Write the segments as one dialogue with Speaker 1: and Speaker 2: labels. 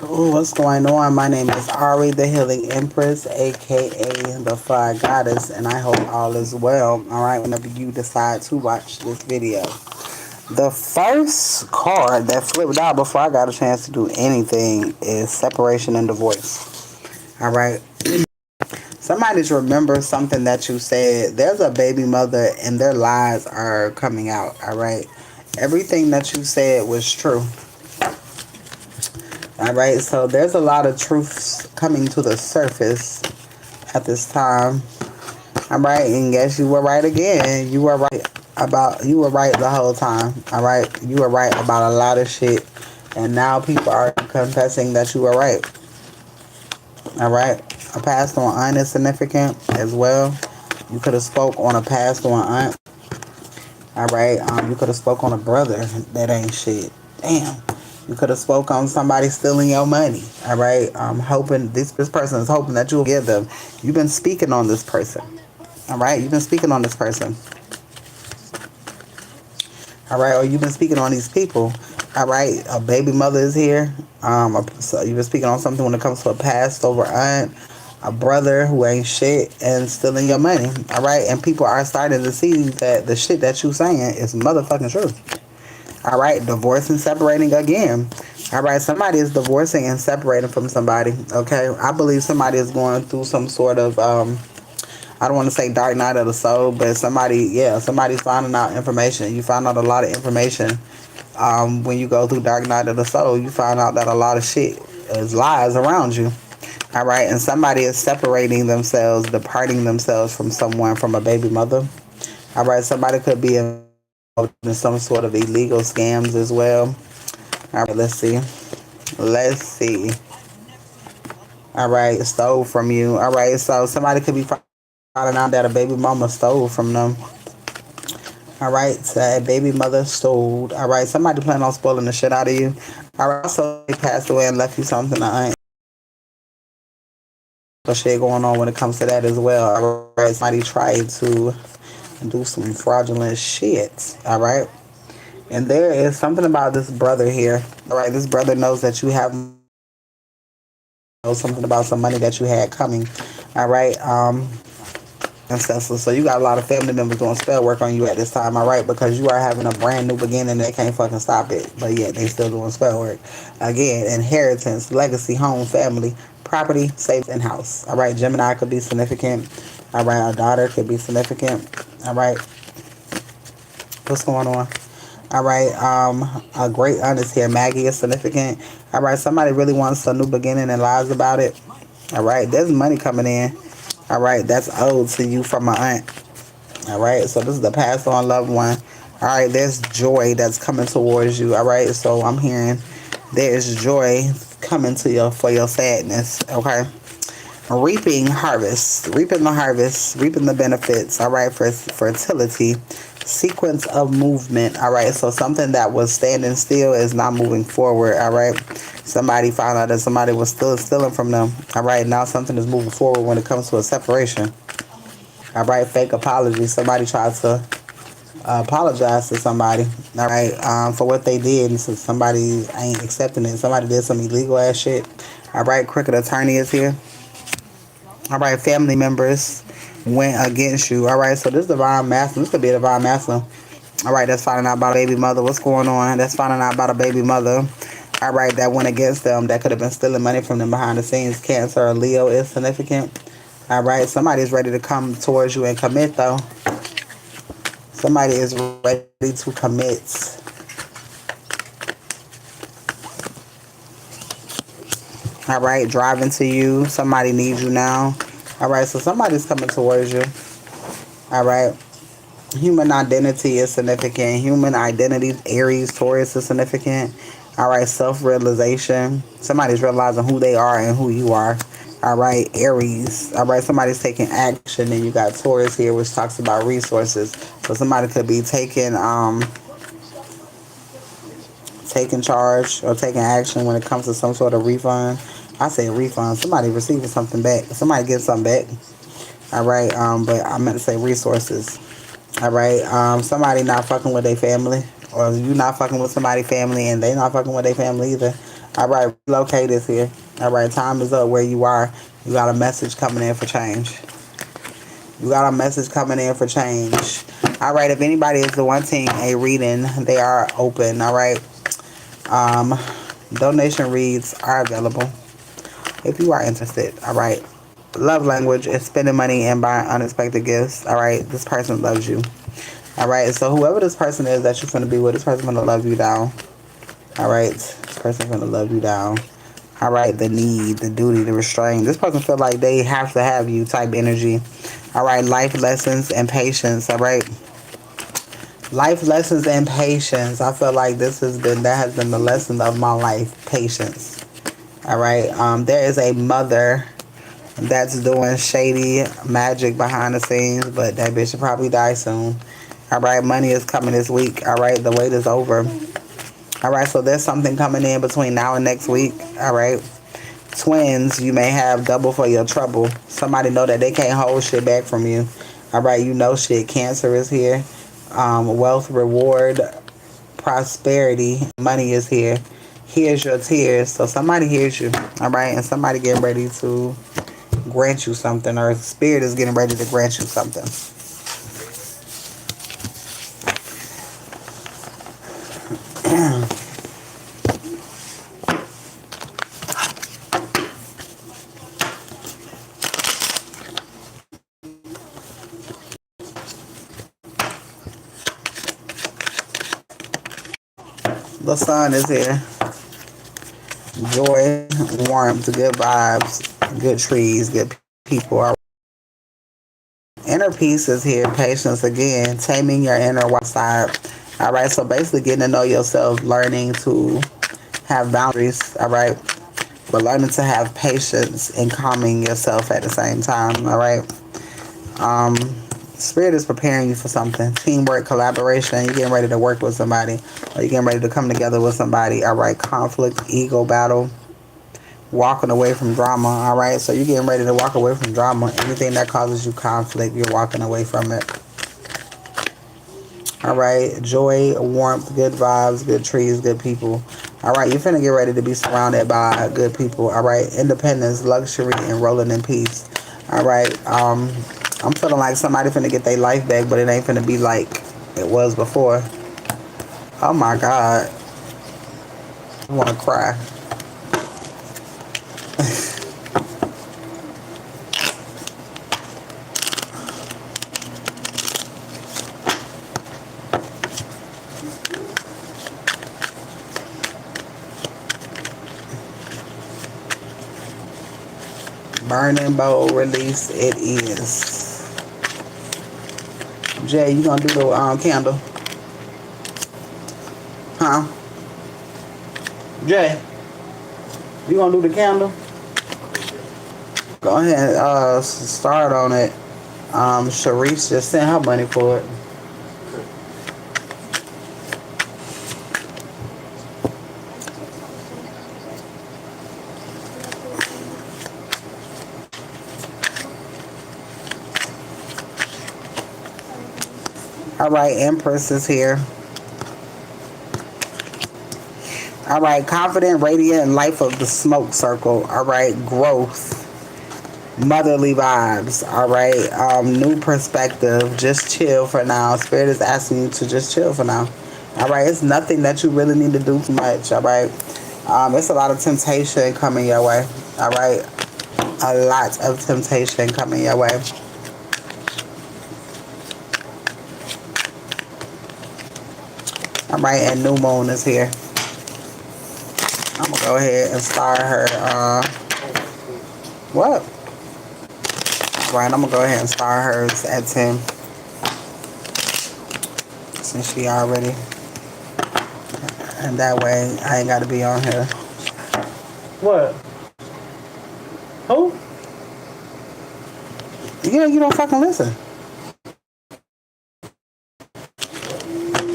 Speaker 1: Ooh, what's going on? My name is Ari, the Healing Empress, aka the Fire Goddess, and I hope all is well. All right, whenever you decide to watch this video, the first card that flipped out before I got a chance to do anything is separation and divorce. All right, somebody's remember something that you said. There's a baby mother, and their lies are coming out. All right, everything that you said was true. All right, so there's a lot of truths coming to the surface at this time. All right, and yes, you were right again. You were right the whole time. All right, you were right about a lot of shit, and now people are confessing that you were right. All right, a passed on aunt is significant as well. You could have spoke on a passed on aunt. All right, you could have spoke on a brother that ain't shit. Damn. You could have spoke on somebody stealing your money. All right, hoping this person is hoping that you'll give them. You've been speaking on this person. All right, you've been speaking on this person. All right, or you've been speaking on these people. All right, a baby mother is here. So you've been speaking on something when it comes to a passed over aunt, a brother who ain't shit and stealing your money. All right, and people are starting to see that the shit that you saying is motherfucking true. All right, divorcing, separating again. All right, somebody is divorcing and separating from somebody. Okay, I believe somebody is going through some sort of I don't want to say dark night of the soul, but somebody's finding out information. You find out a lot of information when you go through dark night of the soul. You find out that a lot of shit is lies around you. All right, and somebody is separating themselves, departing themselves from someone, from a baby mother. All right, somebody could be involved in some sort of illegal scams as well. All right, let's see. Let's see. All right, stole from you. All right, so somebody could be finding out that a baby mama stole from them. All right, so that baby mother stole. All right, somebody planning on spoiling the shit out of you. All right, so they passed away and left you something. I ain't shit going on when it comes to that as well. All right, somebody tried to do some fraudulent shit. All right. And there is something about this brother here. All right, this brother knows that you have knows something about some money that you had coming. All right, ancestors. So you got a lot of family members doing spell work on you at this time. All right, because you are having a brand new beginning. They can't fucking stop it, but yet they still doing spell work. Again, inheritance, legacy, home, family, property, savings, and house. All right, Gemini could be significant. All right, a daughter could be significant. All right, what's going on? All right, a great aunt is here. Maggie is significant. All right, somebody really wants a new beginning and lies about it. All right, there's money coming in. All right, that's owed to you from my aunt. All right, so this is the passed on loved one. All right, there's joy that's coming towards you. All right, so I'm hearing there's joy coming to you for your sadness. Okay, reaping harvest, reaping the harvest, reaping the benefits. All right, for fertility, sequence of movement. All right, so something that was standing still is not moving forward. All right, somebody found out that somebody was still stealing from them. All right, now something is moving forward when it comes to a separation. All right, fake apology. Somebody tried to apologize to somebody. All right, for what they did, and so somebody ain't accepting it. Somebody did some illegal ass shit. All right, crooked attorney is here. All right, family members went against you. All right, so this divine masculine. This could be a divine masculine. All right, that's finding out about a baby mother. What's going on? That's finding out about a baby mother. All right, that went against them. That could have been stealing money from them behind the scenes. Cancer or Leo is significant. All right, somebody's ready to come towards you and commit, though. Somebody is ready to commit. All right, driving to you. Somebody needs you now. All right, so somebody's coming towards you. All right. Human identity is significant. Human identity, Aries, Taurus is significant. All right, self-realization. Somebody's realizing who they are and who you are. All right, Aries. All right, somebody's taking action. And you got Taurus here, which talks about resources. So somebody could be taking charge or taking action when it comes to some sort of refund. I say refund. Somebody receiving something back. Somebody getting something back. All right, but I meant to say resources. All right, somebody not fucking with their family, or you not fucking with somebody's family, and they not fucking with their family either. All right, relocate is here. All right, time is up where you are. You got a message coming in for change. You got a message coming in for change. All right, if anybody is wanting a reading, they are open. All right. Um, donation reads are available if you are interested. All right. Love language is spending money and buying unexpected gifts. All right. This person loves you. All right. So whoever this person is that you're going to be with, this person going to love you down. All right. This person going to love you down. All right. The need, the duty, the restraint. This person feel like they have to have you type energy. All right. Life lessons and patience. All right. Life lessons and patience. I feel like that has been the lesson of my life. Patience. All right. There is a mother that's doing shady magic behind the scenes, but that bitch will probably die soon. All right. Money is coming this week. All right. The wait is over. All right. So there's something coming in between now and next week. All right. Twins, you may have double for your trouble. Somebody know that they can't hold shit back from you. All right. You know shit. Cancer is here. Wealth, reward, prosperity, money is here. Here's your tears. So somebody hears you, all right? And somebody getting ready to grant you something, or spirit is getting ready to grant you something. The sun is here. Joy, warmth, good vibes, good trees, good people. Inner peace is here. Patience again. Taming your inner wild side. All right. So basically getting to know yourself, learning to have boundaries. All right. But learning to have patience and calming yourself at the same time. All right. Um, Spirit is preparing you for something. Teamwork, collaboration. You're getting ready to work with somebody, or you're getting ready to come together with somebody. All right. Conflict, ego battle. Walking away from drama. All right. So you're getting ready to walk away from drama. Anything that causes you conflict, you're walking away from it. All right. Joy, warmth, good vibes, good trees, good people. All right. You're finna get ready to be surrounded by good people. All right. Independence, luxury, and rolling in peace. All right. I'm feeling like somebody finna get their life back, but it ain't finna be like it was before. Oh my God. I wanna cry. Burning bowl release it is. Jay, you gonna do the candle? Huh? Jay, you gonna do the candle? Go ahead and start on it. Sharice just sent her money for it. All right, Empress is here. All right, confident, radiant, life of the smoke circle. All right, growth, motherly vibes. All right, new perspective. Just chill for now. Spirit is asking you to just chill for now. All right, it's nothing that you really need to do too much. All right, it's a lot of temptation coming your way. All right, a lot of temptation coming your way. All right, and new moon is here. I'm gonna go ahead and start her. What? All right, I'm gonna go ahead and start hers at 10. Since she already, and that way I ain't gotta be on here. What? Who? You don't fucking listen.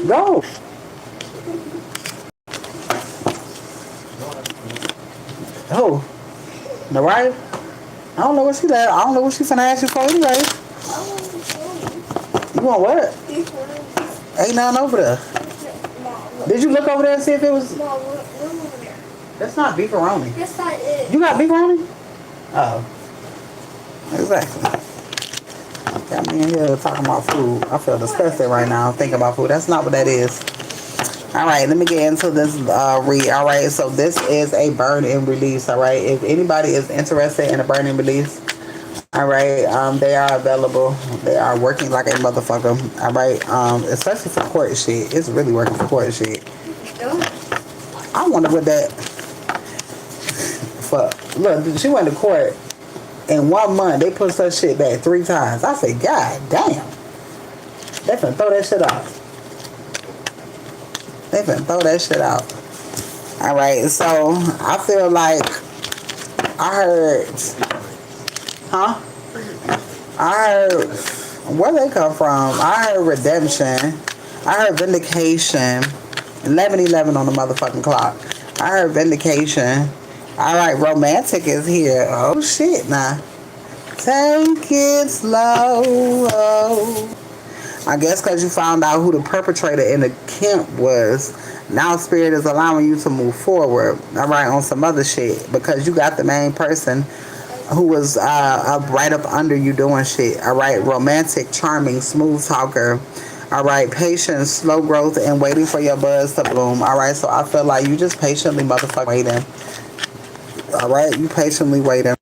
Speaker 1: Go. Who? The right? I don't know what she did. I don't know what she finna ask you for anyway. You want what? Ain't nothing over there. Did you look over there and see if it was?
Speaker 2: No, look over there.
Speaker 1: That's not beefaroni.
Speaker 2: Yes, that is.
Speaker 1: You got beefaroni? Oh. Exactly. Got me in here talking about food. I feel disgusted right now thinking about food. That's not what that is. Alright, let me get into this read. Alright, so this is a burn and release. Alright, if anybody is interested in a burn and release, alright, they are available. They are working like a motherfucker. Alright, especially for court shit. It's really working for court shit. I wonder what that for. Look, she went to court in 1 month. They pushed her shit back 3 times. I said, God damn. They finna throw that shit out. They finna throw that shit out. Alright, so I feel like I heard, where they come from? I heard redemption. I heard vindication. 11:11 on the motherfucking clock. I heard vindication. Alright, romantic is here. Oh shit, nah. Take it slow. I guess because you found out who the perpetrator in the camp was. Now Spirit is allowing you to move forward. Alright, on some other shit. Because you got the main person who was up right up under you doing shit. Alright, romantic, charming, smooth talker. Alright, patience, slow growth, and waiting for your buzz to bloom. Alright, so I feel like you just patiently motherfucking waiting. Alright, you patiently waiting.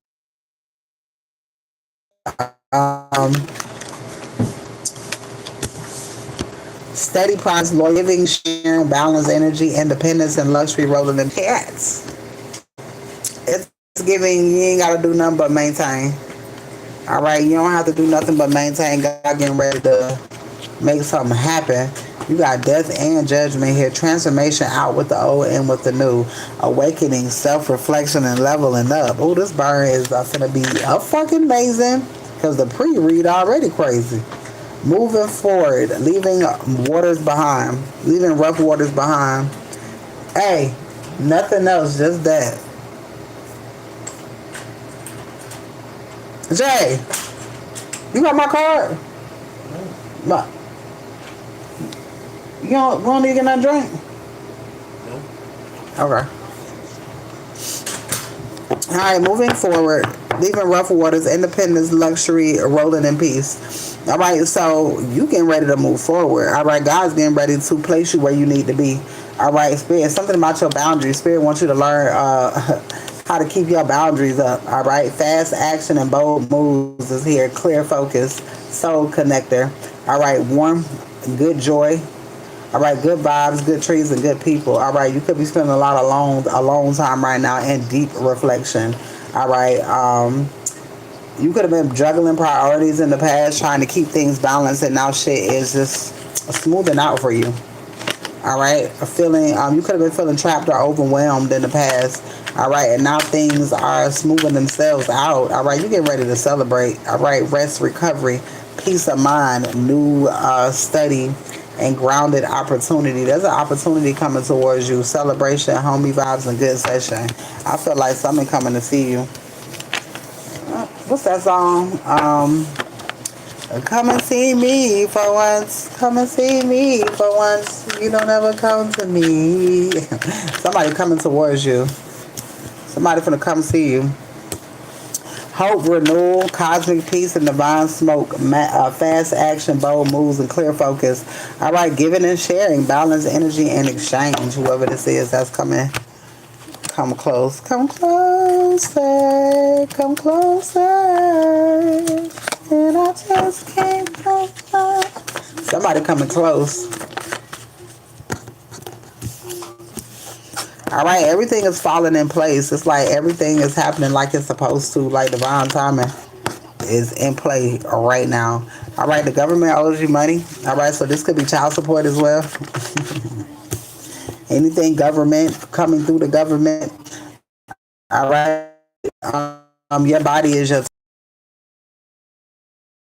Speaker 1: Steady progress, living, sharing, balance, energy, independence, and luxury rolling in cats. It's giving, you ain't gotta do nothing but maintain. Alright, you don't have to do nothing but maintain. God getting ready to make something happen. You got death and judgment here. Transformation out with the old and with the new. Awakening, self-reflection, and leveling up. Oh, this burn is gonna be a fucking amazing. Because the pre-read already crazy. Moving forward, leaving waters behind. Leaving rough waters behind. Hey, nothing else, just that. Jay, you got my card? No. You don't need to get that drink? No. Okay. Alright, moving forward. Leaving rough waters, independence, luxury, rolling in peace. Alright, so you getting ready to move forward. Alright, God's getting ready to place you where you need to be. Alright, Spirit, something about your boundaries. Spirit wants you to learn how to keep your boundaries up. Alright, fast action and bold moves is here. Clear focus, soul connector. Alright, warm, good joy. Alright, good vibes, good trees, and good people. Alright, you could be spending a lot of alone time right now and deep reflection. Alright, you could have been juggling priorities in the past, trying to keep things balanced, and now shit is just smoothing out for you. Alright, you could have been feeling trapped or overwhelmed in the past. Alright, and now things are smoothing themselves out. Alright, you get ready to celebrate. Alright, rest, recovery, peace of mind, new study, and grounded opportunity. There's an opportunity coming towards you. Celebration, homie vibes, and good session. I feel like something coming to see you. What's that song? Come and see me for once. Come and see me for once. You don't ever come to me. Somebody coming towards you. Somebody finna come see you. Hope, renewal, cosmic peace, and divine smoke. Fast action, bold moves, and clear focus. All right, giving and sharing, balance, energy, and exchange. Whoever this is that's coming, come close. Come closer. Come closer. And I just can't come close. Somebody coming close. Alright, everything is falling in place. It's like everything is happening like it's supposed to. Like divine timing is in play right now. Alright, the government owes you money. Alright, so this could be child support as well. Anything government, coming through the government. Alright, your body is just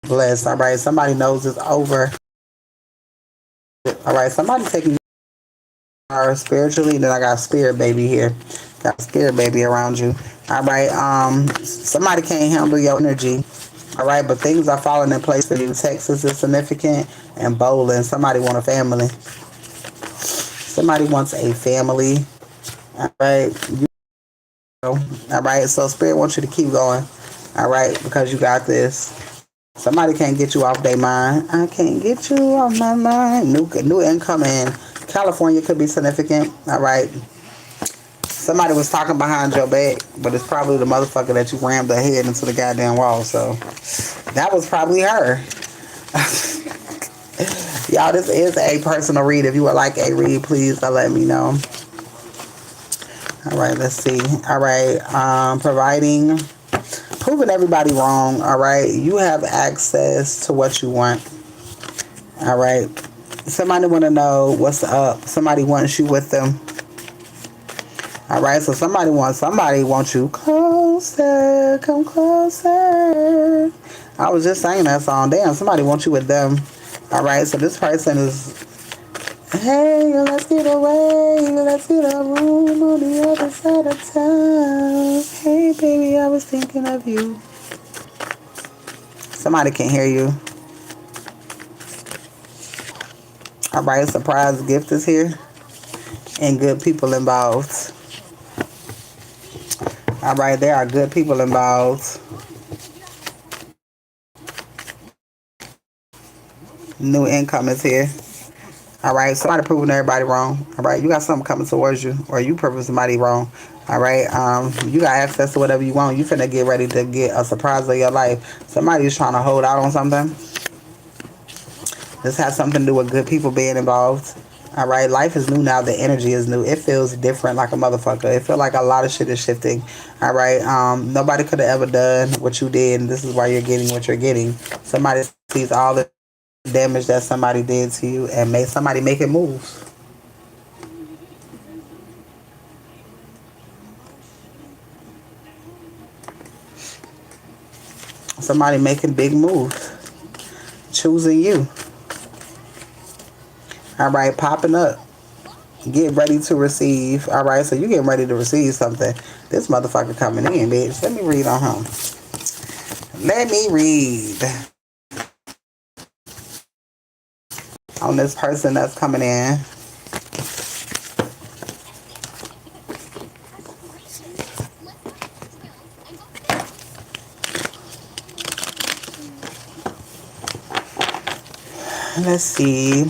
Speaker 1: blessed. Alright, somebody knows it's over. Alright, somebody taking spiritually, then I got spirit baby here. Got spirit baby around you. Alright, somebody can't handle your energy. Alright, but things are falling in place for you. Texas is significant and bowling. Somebody want a family. Somebody wants a family. Alright, All right, so Spirit wants you to keep going. All right, because you got this. Somebody can't get you off their mind. I can't get you off my mind. New income in California could be significant. All right. Somebody was talking behind your back, but it's probably the motherfucker that you rammed their head into the goddamn wall. So that was probably her. Y'all, this is a personal read. If you would like a read, please let me know. All right, let's see. All right, proving everybody wrong. All right, you have access to what you want. All right, somebody want to know what's up. Somebody wants you with them. All right, so somebody wants you closer, come closer. I was just saying that song. Damn, somebody wants you with them. All right, so this person is, hey, let's get away. Let's get a room on the other side of town. Hey, baby, I was thinking of you. Somebody can hear you. All right, surprise gift is here. And good people involved. All right, there are good people involved. New income is here. All right, somebody proving everybody wrong. All right, you got something coming towards you, or you proving somebody wrong. All right, you got access to whatever you want. You finna get ready to get a surprise of your life. Somebody's trying to hold out on something. This has something to do with good people being involved. All right, life is new now. The energy is new. It feels different like a motherfucker. It feels like a lot of shit is shifting. All right, nobody could have ever done what you did, and this is why you're getting what you're getting. Somebody sees all the damage that somebody did to you and made somebody making moves. Somebody making big moves. Choosing you. All right, popping up. Get ready to receive. All right, so you getting ready to receive something. This motherfucker coming in, bitch. Let me read on him. Let me read on this person that's coming in. Let's see.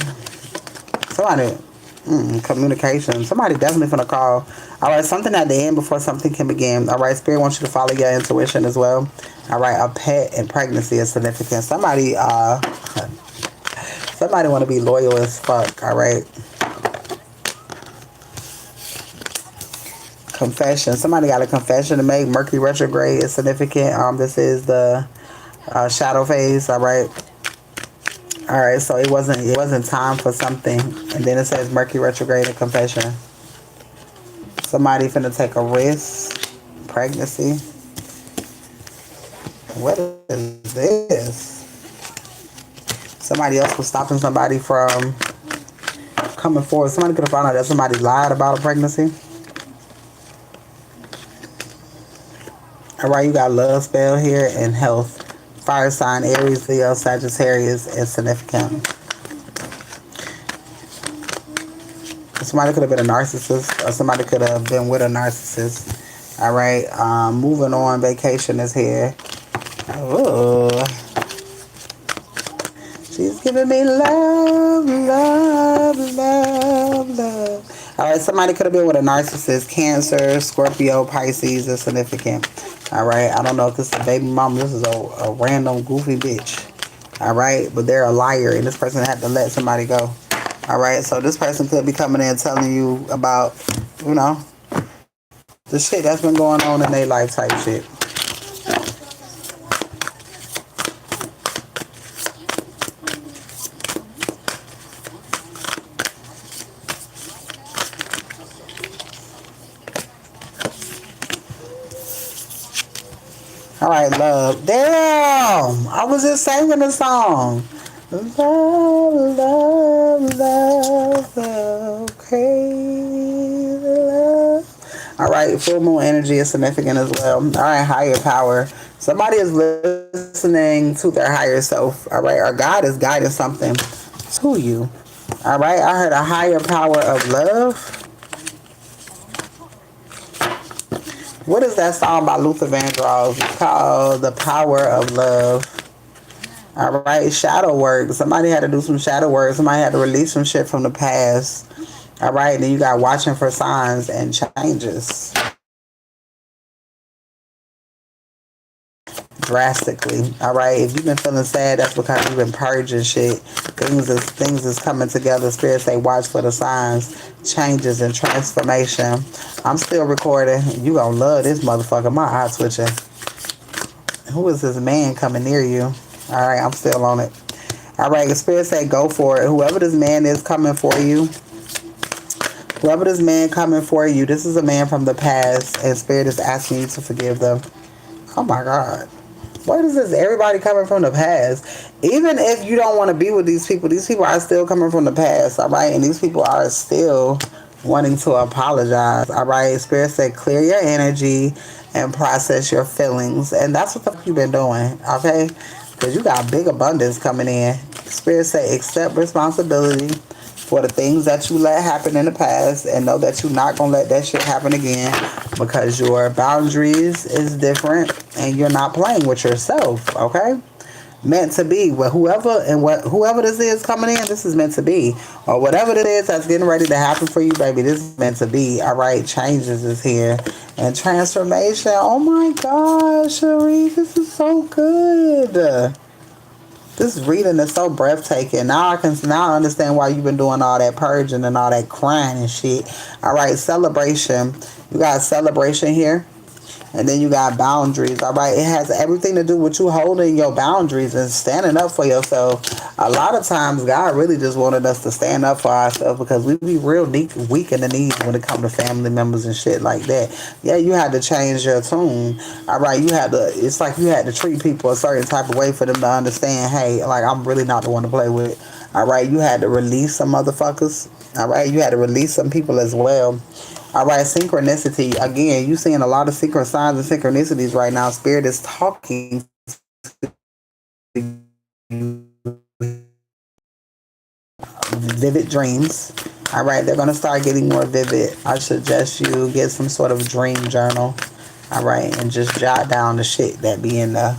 Speaker 1: Somebody, communication. Somebody definitely finna call. All right, something at the end before something can begin. All right, Spirit wants you to follow your intuition as well. All right, a pet and pregnancy is significant. Somebody want to be loyal as fuck. All right. Confession. Somebody got a confession to make. Mercury retrograde is significant. This is the shadow phase. All right. All right. So it wasn't time for something, and then it says Mercury retrograde and confession. Somebody finna take a risk. Pregnancy. What is this? Somebody else was stopping somebody from coming forward. Somebody could have found out that somebody lied about a pregnancy. All right, you got love spell here and health. Fire sign, Aries, Leo, Sagittarius is significant. Somebody could have been a narcissist, or somebody could have been with a narcissist. All right, moving on. Vacation is here. Oh, she's giving me love, love, love, love. All right, somebody could have been with a narcissist. Cancer, Scorpio, Pisces is significant. All right, I don't know if this is a baby mama. This is a random goofy bitch. All right, but they're a liar, and this person had to let somebody go. All right, so this person could be coming in telling you about, the shit that's been going on in their life type shit. All right, love. Damn, I was just singing the song. Love, love, love, love, crazy love. All right, full moon energy is significant as well. All right, higher power. Somebody is listening to their higher self. All right, or God is guiding something to you. All right, I heard a higher power of love. What is that song by Luther Vandross? It's called The Power of Love. All right, shadow work. Somebody had to do some shadow work. Somebody had to release some shit from the past. All right, then you got watching for signs and changes. Drastically. All right, if you've been feeling sad, that's because you've been purging shit. Things is coming together. Spirit say watch for the signs, changes, and transformation. I'm still recording. You gonna love this motherfucker. My eye twitching. Who is this man coming near you? All right, I'm still on it. All right, the Spirit say go for it. Whoever this man is coming for you, whoever this man coming for you, this is a man from the past, and Spirit is asking you to forgive them. Oh my God. What is this? Everybody coming from the past. Even if you don't want to be with these people are still coming from the past, all right? And these people are still wanting to apologize, all right? Spirit said clear your energy and process your feelings. And that's what the fuck you've been doing, okay? Because you got big abundance coming in. Spirit say accept responsibility for the things that you let happen in the past and know that you're not going to let that shit happen again because your boundaries is different and you're not playing with yourself, okay? Meant to be. Well, whoever this is coming in, this is meant to be. Or whatever it is that's getting ready to happen for you, baby, this is meant to be. All right, changes is here. And transformation. Oh my God, Cherie, this is so good. This reading is so breathtaking. Now I understand why you've been doing all that purging and all that crying and shit. All right, celebration. You got celebration here. And then you got boundaries, all right? It has everything to do with you holding your boundaries and standing up for yourself. A lot of times, God really just wanted us to stand up for ourselves because we be real weak in the knees when it comes to family members and shit like that. Yeah, you had to change your tune, all right? It's like you had to treat people a certain type of way for them to understand, hey, like, I'm really not the one to play with, all right? You had to release some motherfuckers, all right? You had to release some people as well. All right, synchronicity. Again, you seeing a lot of secret signs and synchronicities right now. Spirit is talking to you. Vivid dreams. All right, they're going to start getting more vivid. I suggest you get some sort of dream journal. All right, and just jot down the shit that be in there.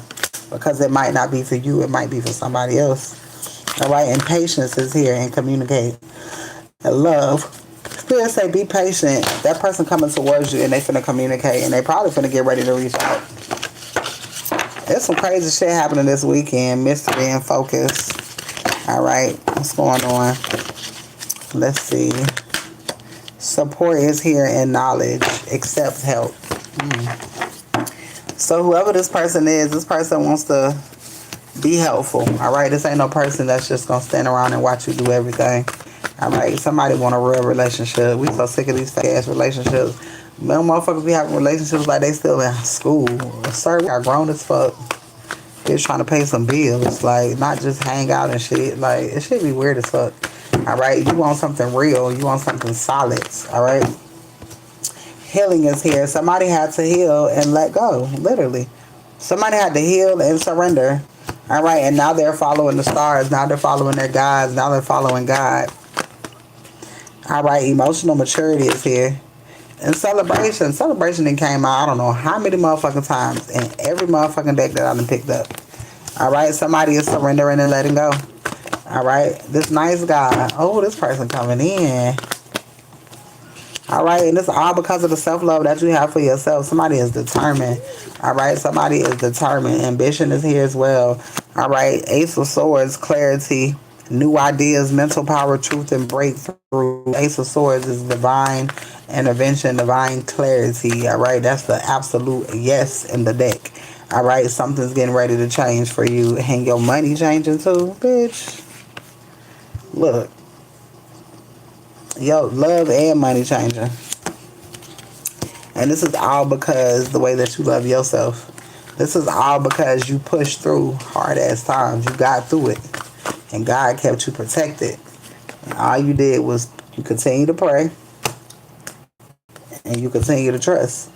Speaker 1: Because it might not be for you. It might be for somebody else. All right, and patience is here and communicate. And love. Spirit say be patient. That person coming towards you and they finna communicate and they probably finna get ready to reach out. There's some crazy shit happening this weekend. Mystery and focus. All right, what's going on? Let's see. Support is here and knowledge. Accept help. So whoever this person is, this person wants to be helpful. All right, this ain't no person that's just gonna stand around and watch you do everything. All right, somebody want a real relationship. We so sick of these fake ass relationships. Man, motherfuckers be having relationships like they still in school. Sir, we are grown as fuck. Just trying to pay some bills, like not just hang out and shit. Like it should be weird as fuck. All right, you want something real. You want something solid. All right. Healing is here. Somebody had to heal and let go. Literally, somebody had to heal and surrender. All right, and now they're following the stars. Now they're following their guides. Now they're following God. All right, emotional maturity is here. And celebration. Celebration then came out, I don't know how many motherfucking times in every motherfucking deck that I done picked up. All right, somebody is surrendering and letting go. All right, this nice guy. Oh, this person coming in. All right, and it's all because of the self-love that you have for yourself. Somebody is determined. All right, somebody is determined. Ambition is here as well. All right, Ace of Swords, clarity. New ideas, mental power, truth, and breakthrough. Ace of Swords is divine intervention, divine clarity. All right, that's the absolute yes in the deck. All right, something's getting ready to change for you. And your money changing too, bitch. Look. Yo, love and money changing. And this is all because the way that you love yourself. This is all because you pushed through hard ass times. You got through it. And God kept you protected. And all you did was you continue to pray. And you continue to trust.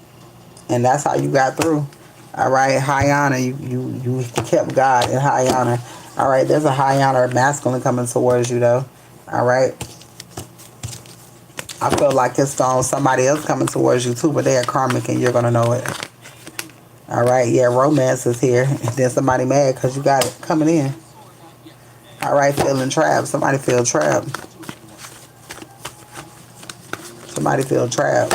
Speaker 1: And that's how you got through. All right, high honor. You kept God in high honor. All right, there's a high honor masculine coming towards you though. All right. I feel like it's on somebody else coming towards you too, but they are karmic and you're gonna know it. All right, yeah, romance is here. And then somebody mad because you got it coming in. All right, feeling trapped. Somebody feel trapped. Somebody feel trapped.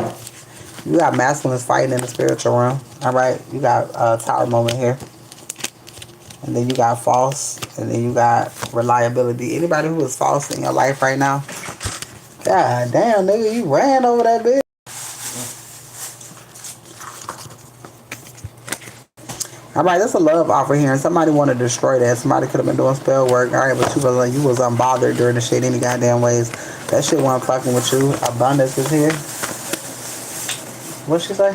Speaker 1: You got masculines fighting in the spiritual realm. All right, you got a tower moment here. And then you got false. And then you got reliability. Anybody who is false in your life right now, God damn, nigga, you ran over that bitch. All right, that's a love offer here, and somebody want to destroy that. Somebody could have been doing spell work. All right, but you was unbothered during the shit any goddamn ways. That shit wasn't fucking with you. Abundance is here. What'd she say?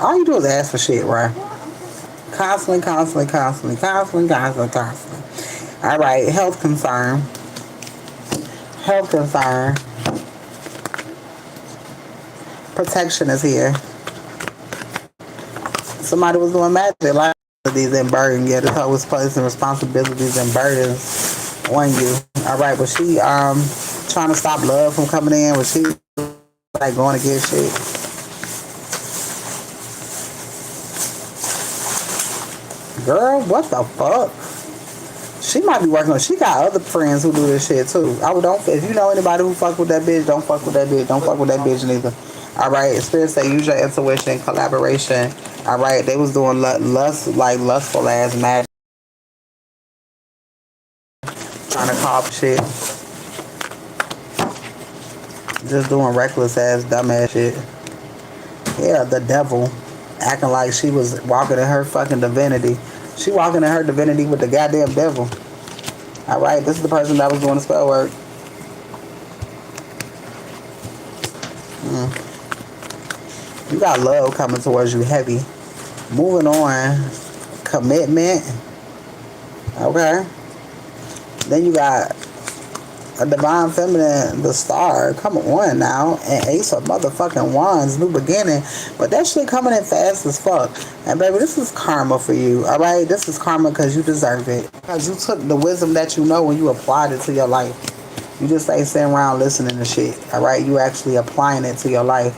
Speaker 1: All you do is ask for shit, right? Constantly. All right, health concern. Protection is here. Somebody was doing magic, like these and burden. Yeah, this hoe was placing responsibilities and burdens on you. All right, was she trying to stop love from coming in? Was she like going to get shit? Girl, what the fuck? She might be working on. She got other friends who do this shit too. If you know anybody who fuck with that bitch, don't fuck with that bitch. Don't fuck with that bitch neither. All right, Spirit say use your intuition, collaboration. All right, they was doing lustful ass magic, trying to call shit, just doing reckless ass dumb ass shit. Yeah, the devil, acting like she was walking in her fucking divinity. She walking in her divinity with the goddamn devil. All right, this is the person that was doing the spell work. You got love coming towards you heavy. Moving on. Commitment. Okay. Then you got a divine feminine, the star. Come on now. And ace of motherfucking wands, new beginning. But that shit coming in fast as fuck. And baby, this is karma for you. Alright? This is karma because you deserve it. Because you took the wisdom that you know and you applied it to your life. You just ain't sitting around listening to shit. Alright? You actually applying it to your life.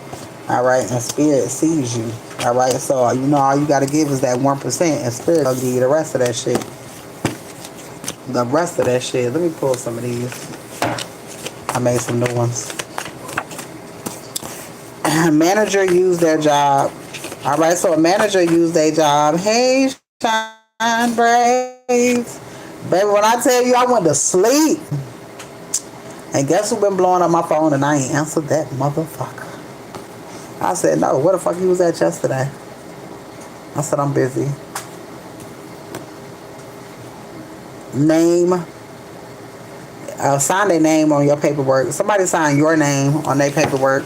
Speaker 1: Alright? And spirit sees you. Alright? So you know all you gotta give is that 1%, and spirit will give you the rest of that shit. The rest of that shit. Let me pull some of these. I made some new ones. Manager used their job. Alright, so a manager used their job. Hey, Shine Braids. Baby, when I tell you I went to sleep. And guess who been blowing up my phone and I ain't answered that motherfucker. I said, no, where the fuck you was at yesterday? I said, I'm busy. Name. Sign their name on your paperwork. Somebody sign your name on their paperwork.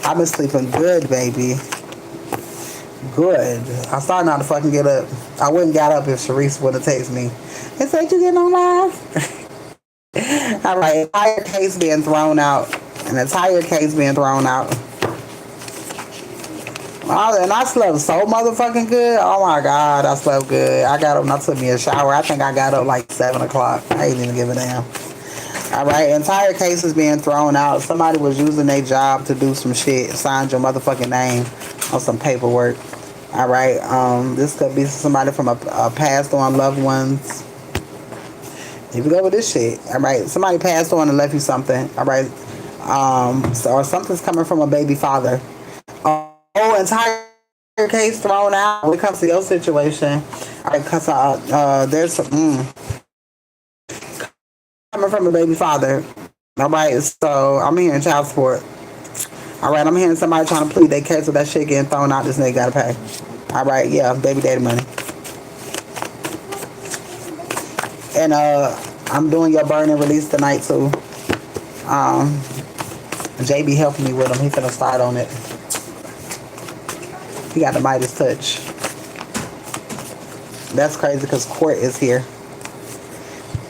Speaker 1: I've been sleeping good, baby. Good. I'm starting not to fucking get up. I wouldn't get up if Sharice wouldn't have texted me. It said you getting on live? Alright, entire case being thrown out. An entire case being thrown out. And I slept so motherfucking good. Oh my God, I slept good. I got up and I took me a shower. I think I got up like 7 o'clock. I ain't even give a damn. Alright, entire case is being thrown out. Somebody was using their job to do some shit. Signed your motherfucking name on some paperwork. Alright, this could be somebody from a passed on loved ones. Here we go with this shit. Alright, somebody passed on and left you something. Alright, or something's coming from a baby father. Entire case thrown out when it comes to your situation. Alright, because there's some coming from a baby father. Alright, so I'm hearing child support. Alright, I'm hearing somebody trying to plead their case with that shit getting thrown out. This nigga gotta pay. Alright, yeah, baby daddy money. And I'm doing your burn and release tonight too. JB helping me with him. He finna start on it. He got the Midas touch. That's crazy because court is here.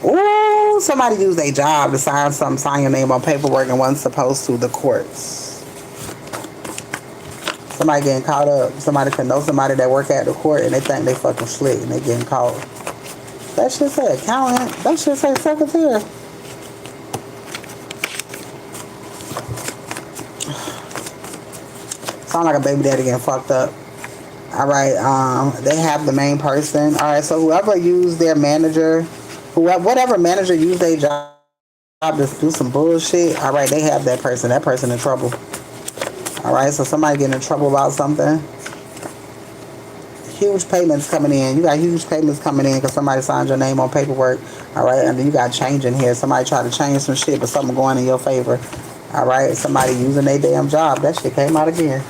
Speaker 1: Ooh, somebody used their job to sign your name on paperwork and wasn't supposed to. The courts. Somebody getting caught up. Somebody can know somebody that work at the court and they think they fucking slick and they getting caught. That shit say accountant. That shit say secretary. Sound like a baby daddy getting fucked up. All right. They have the main person. All right. So whoever used their manager, whatever manager used their job to do some bullshit. All right. They have that person. That person in trouble. All right. So somebody getting in trouble about something. Huge payments coming in. You got huge payments coming in because somebody signed your name on paperwork. All right. And then you got change in here. Somebody tried to change some shit, but something going in your favor. All right. Somebody using their damn job. That shit came out again.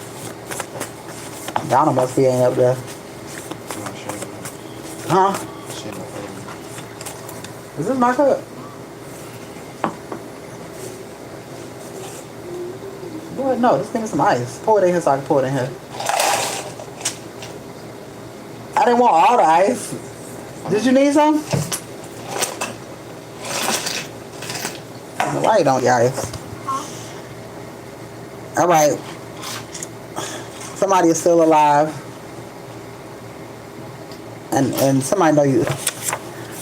Speaker 1: Donna must be ain't up there. Huh? Is this my cup? Boy, no, just give me some ice. Pour it in here so I can pour it in here. I didn't want all the ice. Did you need some? Why you don't get ice? All right. Somebody is still alive. And somebody know you.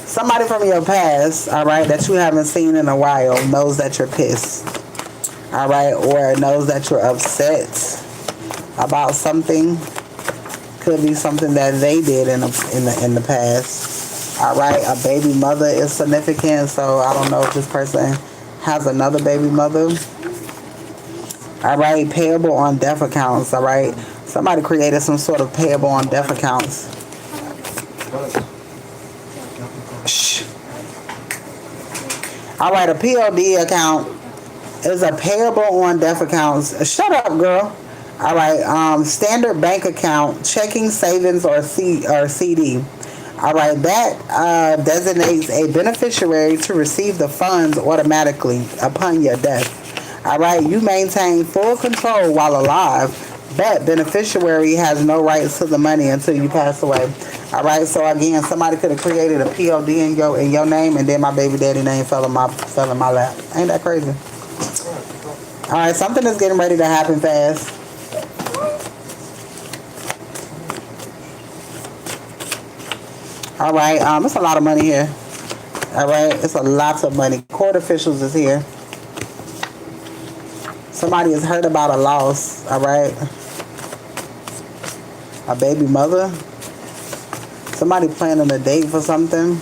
Speaker 1: Somebody from your past, all right, that you haven't seen in a while knows that you're pissed. All right, or knows that you're upset about something. Could be something that they did in the past. All right, a baby mother is significant, so I don't know if this person has another baby mother. All right, payable on death accounts. All right, somebody created some sort of payable on death accounts. Shh. All right, a POD account is a payable on death accounts. Shut up, girl. All right, standard bank account, checking, savings, or CD. All right, that designates a beneficiary to receive the funds automatically upon your death. All right, you maintain full control while alive, but beneficiary has no rights to the money until you pass away. All right, so again, somebody could have created a POD in your name, and then my baby daddy name fell in my lap. Ain't that crazy? All right, something is getting ready to happen fast. All right, it's a lot of money here. All right, it's a lot of money. Court officials is here. Somebody has heard about a loss, all right? A baby mother. Somebody planning a date for something.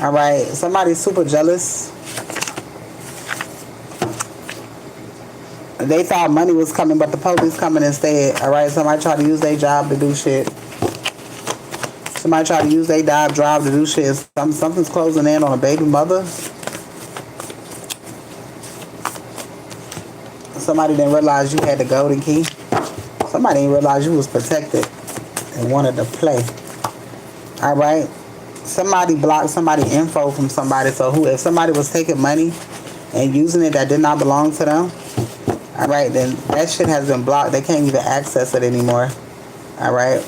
Speaker 1: All right, somebody's super jealous. They thought money was coming, but the police coming instead. All right, somebody tried to use their job to do shit. Somebody tried to use their job to do shit. Something's closing in on a baby mother. Somebody didn't realize you had the golden key. Somebody didn't realize you was protected and wanted to play. All right. Somebody blocked somebody info from somebody. So if somebody was taking money and using it that did not belong to them, all right, then that shit has been blocked. They can't even access it anymore. All right.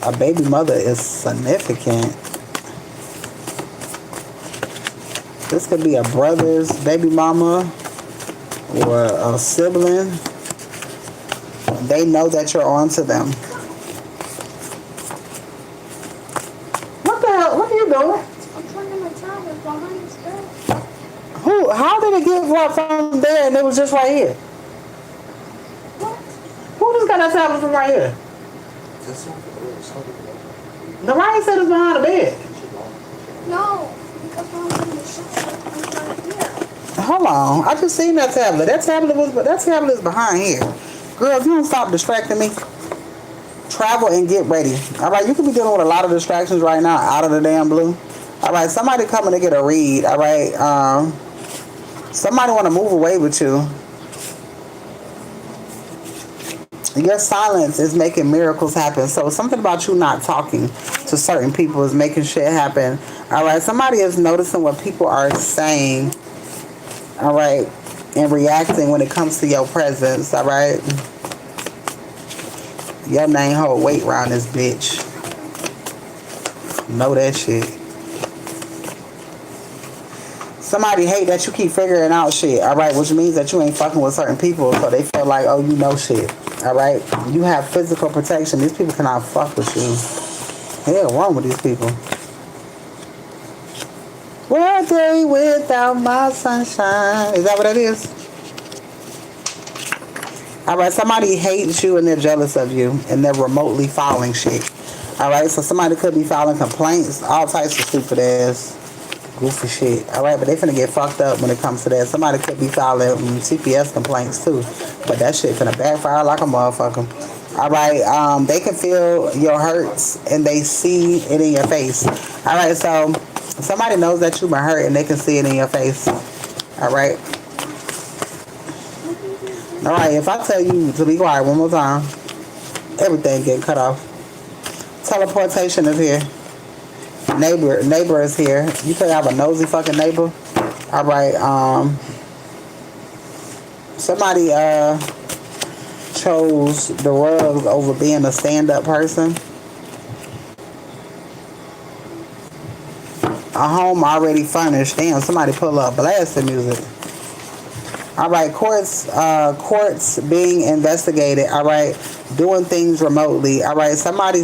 Speaker 1: A baby mother is significant. This could be a brother's baby mama or a sibling. They know that you're on to them. What the hell? What are you doing?
Speaker 2: I'm turning my tablet behind this bed.
Speaker 1: How did it get brought from there and it was just right here?
Speaker 2: What?
Speaker 1: Who just got that tablet from right here? The Ryan said it's behind the bed.
Speaker 2: No, because when I'm in the shower, I'm right here.
Speaker 1: Hold on. I just seen that tablet. That tablet is behind here. Girl, if you don't stop distracting me, travel and get ready. All right, you could be dealing with a lot of distractions right now out of the damn blue. All right, somebody coming to get a read. All right, somebody want to move away with you. Your silence is making miracles happen. So something about you not talking to certain people is making shit happen. All right, somebody is noticing what people are saying. All right, and reacting when it comes to your presence. All right, your name hold weight around this bitch. Know that shit. Somebody hate that you keep figuring out shit. All right, which means that you ain't fucking with certain people, so they feel like, oh, you know shit. All right, you have physical protection. These people cannot fuck with you. Hell, wrong with these people. One day without my sunshine. Is that what it is? Alright, somebody hates you and they're jealous of you and they're remotely filing shit. Alright, so somebody could be filing complaints, all types of stupid ass, goofy shit. Alright, but they finna get fucked up when it comes to that. Somebody could be filing CPS complaints too. But that shit finna backfire like a motherfucker. Alright, they can feel your hurts and they see it in your face. Alright, so somebody knows that you've been hurt and they can see it in your face. Alright. Alright, if I tell you to be quiet one more time, everything getting cut off. Teleportation is here. Neighbor is here. You could have a nosy fucking neighbor. Alright, somebody chose the rugs over being a stand-up person. A home already furnished. Damn, somebody pull up blasting music. Alright, courts being investigated. Alright, doing things remotely. Alright, somebody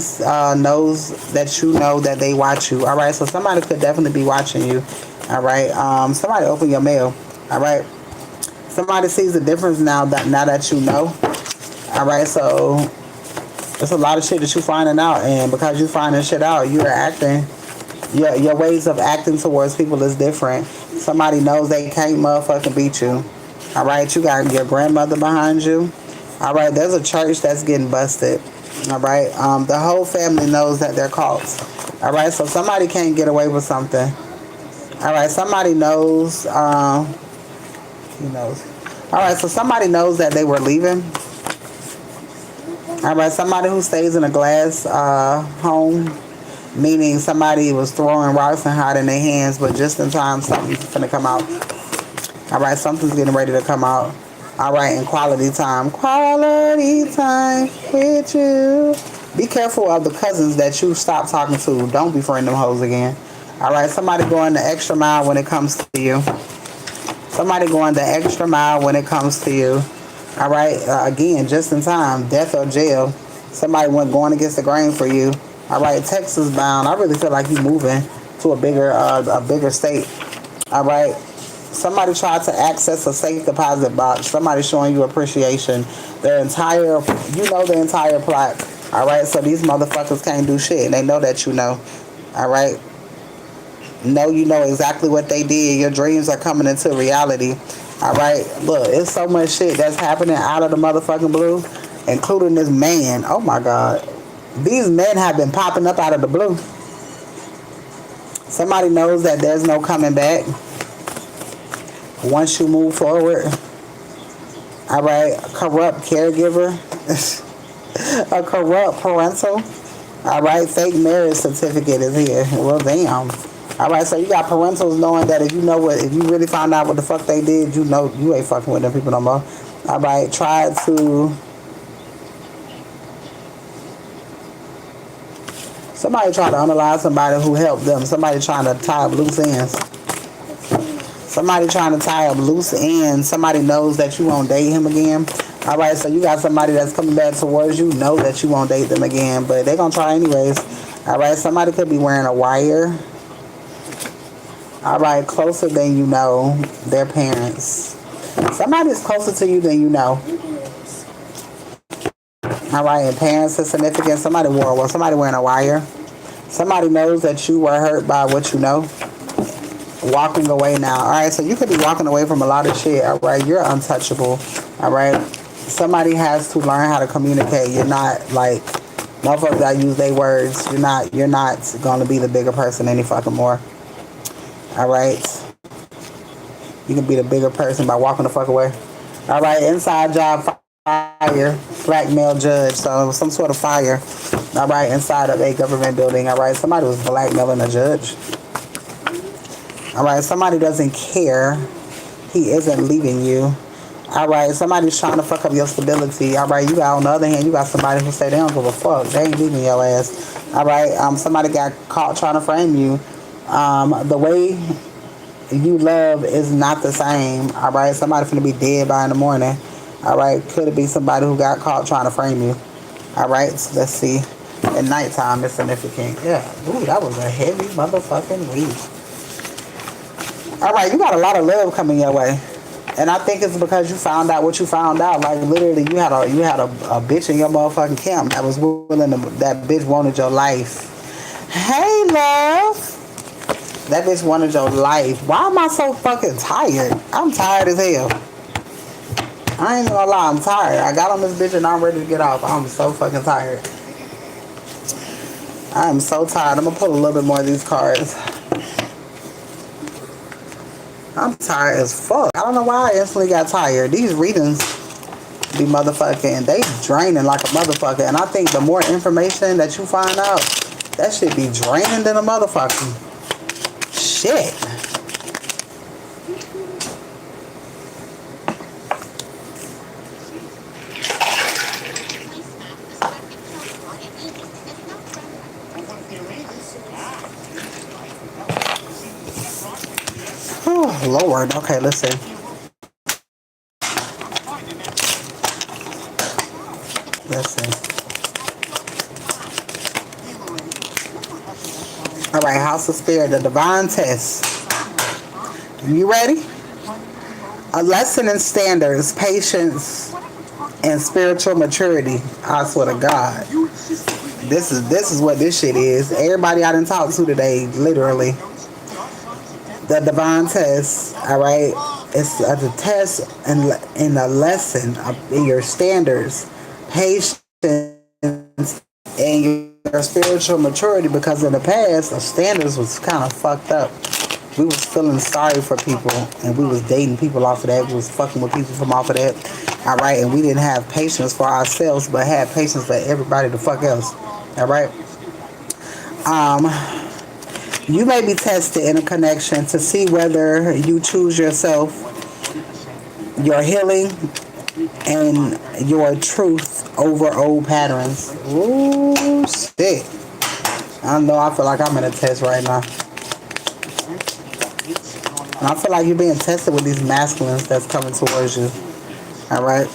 Speaker 1: knows that you know that they watch you. Alright, so somebody could definitely be watching you. Alright, somebody open your mail. Alright, somebody sees the difference now that you know. Alright, so there's a lot of shit that you finding out, and because you finding shit out, you're acting. Your ways of acting towards people is different. Somebody knows they can't motherfucking beat you. Alright, you got your grandmother behind you. Alright, there's a church that's getting busted. Alright, the whole family knows that they're caught. Alright, so somebody can't get away with something. Alright, somebody knows, who knows? Alright, so somebody knows that they were leaving. Alright, somebody who stays in a glass home, meaning somebody was throwing rocks and hiding their hands, but just in time something's gonna come out. Alright, something's getting ready to come out. Alright, and quality time. Quality time with you. Be careful of the cousins that you stop talking to. Don't befriend them hoes again. Alright, somebody going the extra mile when it comes to you. Somebody going the extra mile when it comes to you. Alright, again, just in time. Death or jail. Somebody went going against the grain for you. Alright, Texas bound. I really feel like you moving to a bigger state. Alright. Somebody tried to access a safe deposit box. Somebody showing you appreciation. The entire plot. Alright, so these motherfuckers can't do shit. And they know that you know. Alright. No, you know exactly what they did. Your dreams are coming into reality. Alright. Look, it's so much shit that's happening out of the motherfucking blue. Including this man. Oh my God. These men have been popping up out of the blue. Somebody knows that there's no coming back. Once you move forward. Alright, corrupt caregiver. A corrupt parental. Alright, fake marriage certificate is here. Well, damn. Alright, so you got parentals knowing that if you really found out what the fuck they did, you know you ain't fucking with them people no more. Alright, somebody try to unalive somebody who helped them. Somebody trying to tie up loose ends. Somebody trying to tie up loose ends. Somebody knows that you won't date him again. Alright, so you got somebody that's coming back towards you, know that you won't date them again, but they're going to try anyways. Alright, somebody could be wearing a wire. Alright, closer than you know, their parents. Somebody's closer to you than you know. Alright, and parents are significant. Somebody wearing a wire. Somebody knows that you were hurt by what you know. Walking away now. Alright, so you could be walking away from a lot of shit. Alright, you're untouchable. Alright, somebody has to learn how to communicate. You're not like motherfuckers that use their words. You're not gonna be the bigger person any fucking more. Alright, you can be the bigger person by walking the fuck away. Alright, inside job fire, black male judge. So some sort of fire. Alright, inside of a government building. Alright, somebody was blackmailing a judge. Alright, somebody doesn't care. He isn't leaving you. Alright, somebody's trying to fuck up your stability. Alright, you got on the other hand, you got somebody who say they don't give a fuck. They ain't leaving your ass. Alright, somebody got caught trying to frame you. The way you love is not the same. Alright, somebody finna be dead by in the morning. Alright, could it be somebody who got caught trying to frame you? Alright, so let's see. At nighttime, it's significant. Yeah, ooh, that was a heavy motherfucking week. All right, you got a lot of love coming your way. And I think it's because you found out what you found out. Like literally, you had a bitch in your motherfucking camp that was willing to. That bitch wanted your life. Hey, love. That bitch wanted your life. Why am I so fucking tired? I'm tired as hell. I ain't gonna lie, I'm tired. I got on this bitch and I'm ready to get off. I'm so fucking tired. I am so tired. I'm gonna pull a little bit more of these cards. I'm tired as fuck. I don't know why I instantly got tired. These readings be motherfucking, they draining like a motherfucker. And I think the more information that you find out, that shit be draining than a motherfucker. Shit. Oh, Lord. Okay, let's see. Let's see. All right, House of Spirit, the divine test. You ready? A lesson in standards, patience, and spiritual maturity. I swear to God. This is what this shit is. Everybody I done talked to today, literally. The divine test, all right? It's a test and a lesson in your standards, patience, and your spiritual maturity, because in the past, the standards was kind of fucked up. We was feeling sorry for people, and we was dating people off of that. We was fucking with people from off of that, all right? And we didn't have patience for ourselves, but had patience for everybody the fuck else, all right? You may be tested in a connection to see whether you choose yourself, your healing, and your truth over old patterns. Ooh, shit. I know, I feel like I'm in a test right now. And I feel like you're being tested with these masculines that's coming towards you. Alright?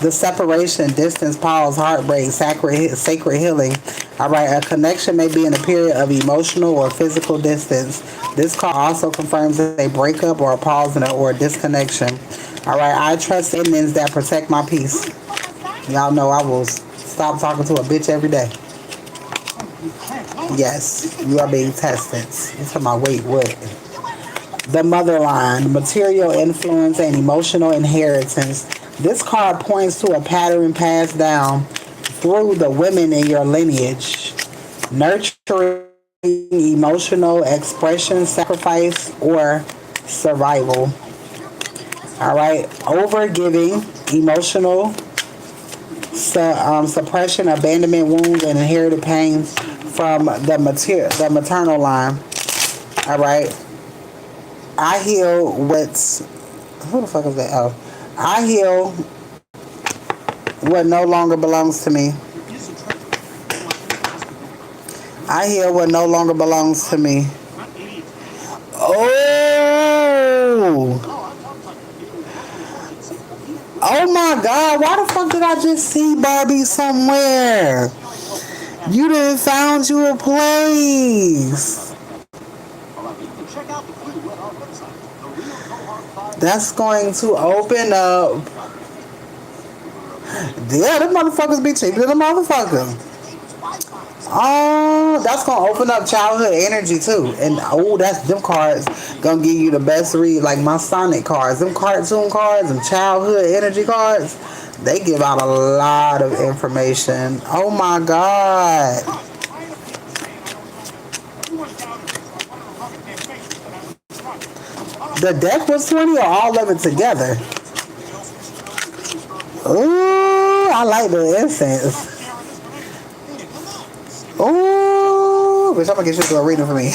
Speaker 1: The separation, distance, pause, heartbreak, sacred healing. Alright, a connection may be in a period of emotional or physical distance. This card also confirms a breakup or a pause or a disconnection. Alright, I trust endings that protect my peace. Y'all know I will stop talking to a bitch every day. Yes, you are being tested. You talking about, wait, what? The motherline, material influence and emotional inheritance. This card points to a pattern passed down through the women in your lineage. Nurturing emotional expression, sacrifice, or survival. Alright, overgiving, emotional suppression, abandonment, wounds, and inherited pains from the maternal line. Alright. I heal what's... Who the fuck is that? Oh. I heal what no longer belongs to me. I heal what no longer belongs to me. Oh! Oh my God, why the fuck did I just see Barbie somewhere? You done found you a place. That's going to open up. Yeah, them motherfuckers be cheaper than a motherfucker. Oh, that's gonna open up childhood energy too. And oh, that's them cards gonna give you the best read, like my Sonic cards, them cartoon cards, and childhood energy cards. They give out a lot of information. Oh my God. The deck was 20 or all of it together? Ooh, I like the incense. Ooh, bitch, I'm gonna get you to a reading for me.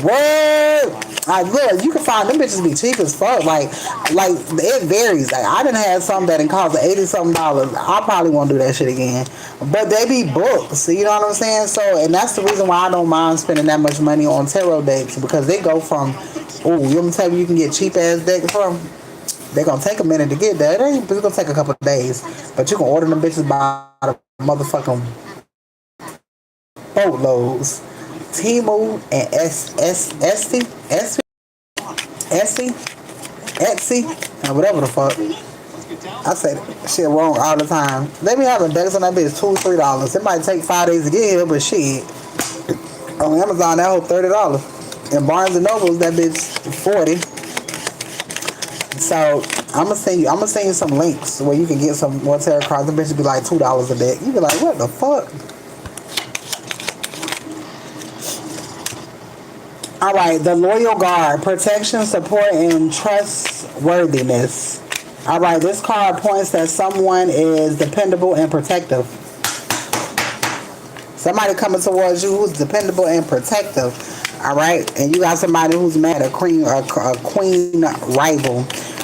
Speaker 1: What? Look, you can find them bitches be cheap as fuck. Like it varies. Like I done had some that done cost $80-something. I probably won't do that shit again. But they be books. You know what I'm saying? So, and that's the reason why I don't mind spending that much money on tarot decks, because they go from, oh, you want me to tell you can get cheap ass decks from? They're gonna take a minute to get there. It's gonna take a couple of days, but you can order them bitches by the motherfucking boatloads. Temu and Etsy, and whatever the fuck. I say that shit wrong all the time. They be having decks on that bitch $2-3. It might take 5 days to get here, but shit. On Amazon, that whole $30. And Barnes and Nobles, that bitch $40. So I'm gonna send you some links where you can get some more tarot cards. The bitch be like $2 a deck. You be like, what the fuck? All right, the Loyal Guard, protection, support, and trustworthiness. All right, this card points that someone is dependable and protective. Somebody coming towards you who's dependable and protective. All right, and you got somebody who's mad, a queen rival.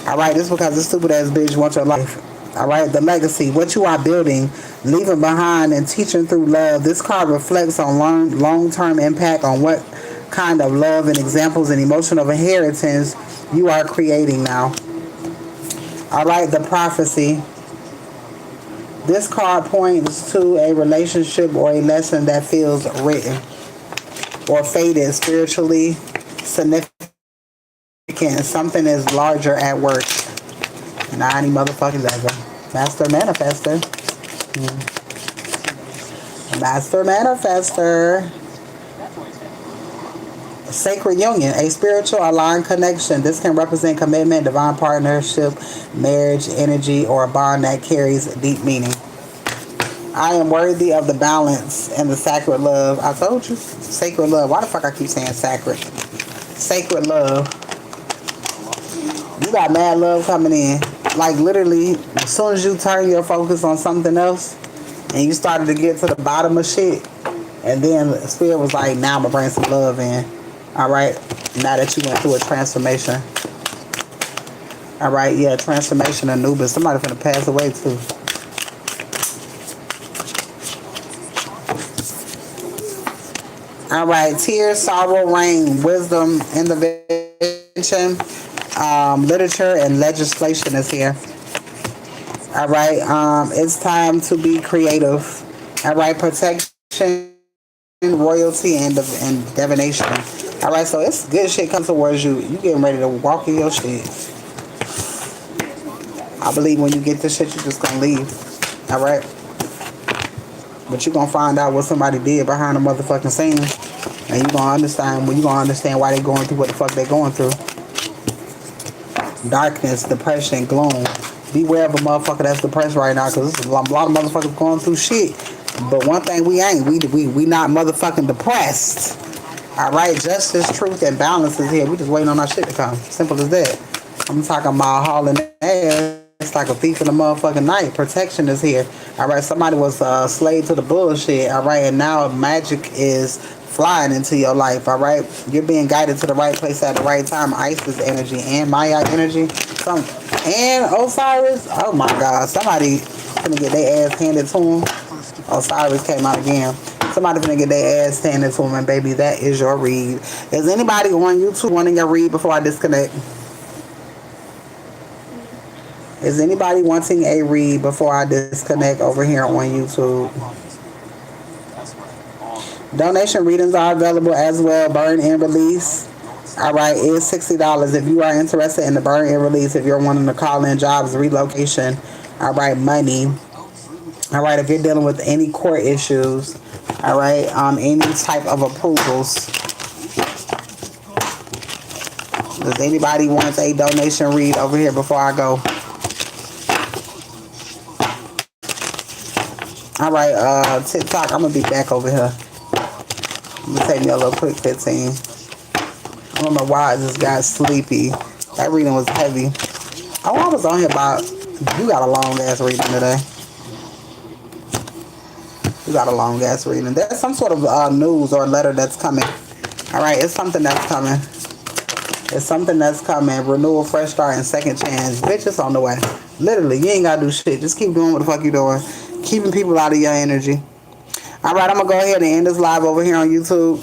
Speaker 1: All right, this is because this stupid ass bitch wants your life. All right, the legacy, what you are building, leaving behind, and teaching through love. This card reflects on long-term impact on what kind of love and examples and emotional inheritance you are creating now. All right, the prophecy. This card points to a relationship or a lesson that feels written or fated, spiritually significant. Something is larger at work. 90 motherfuckers ever. Master Manifester. Master Manifester. Sacred union, a spiritual aligned connection. This can represent commitment, divine partnership, marriage, energy, or a bond that carries deep meaning. I am worthy of the balance and the sacred love. I told you. Sacred love. Why the fuck I keep saying sacred? Sacred love. You got mad love coming in. Like literally, as soon as you turn your focus on something else and you started to get to the bottom of shit, and then Spirit was like, now I'm going to bring some love in. All right, now that you went through a transformation. All right, yeah, transformation Anubis. Somebody finna pass away too. All right, tears, sorrow, rain, wisdom, intervention, literature, and legislation is here. All right, it's time to be creative. All right, protection, royalty, and divination. All right, so it's good shit comes towards you. You getting ready to walk in your shit. I believe when you get this shit, you just gonna leave. All right, but you gonna find out what somebody did behind the motherfucking scene, and you gonna understand why they going through what the fuck they going through. Darkness, depression, gloom. Beware of a motherfucker that's depressed right now, because there's a lot of motherfuckers going through shit. But one thing we ain't, we not motherfucking depressed. All right, justice, truth, and balance is here. We just waiting on our shit to come. Simple as that. I'm talking about hauling ass. It's like a thief in the motherfucking night. Protection is here. All right, somebody was a slave to the bullshit. All right, and now magic is flying into your life. All right, you're being guided to the right place at the right time. Isis energy and Maya energy. And Osiris. Oh my God, somebody gonna get their ass handed to them. Osiris came out again. Somebody gonna get their ass handed to them, and baby, that is your read. Is anybody on YouTube wanting a read before I disconnect? Is anybody wanting a read before I disconnect over here on YouTube? Donation readings are available as well. Burn and release. All right, it's $60 if you are interested in the burn and release. If you're wanting to call in jobs, relocation. All right, money. All right, if you're dealing with any court issues. All right, any type of approvals. Does anybody want a donation read over here before I go? All right, TikTok, I'm going to be back over here. Let me take me a little quick 15. I don't know why I just got sleepy. That reading was heavy. Oh, I was on here about... You got a long-ass reading today. You got a long-ass reading. There's some sort of news or letter that's coming. All right, it's something that's coming. It's something that's coming. Renewal, fresh start, and second chance. Bitch, it's on the way. Literally, you ain't got to do shit. Just keep doing what the fuck you doing. Keeping people out of your energy. All right, I'm going to go ahead and end this live over here on YouTube.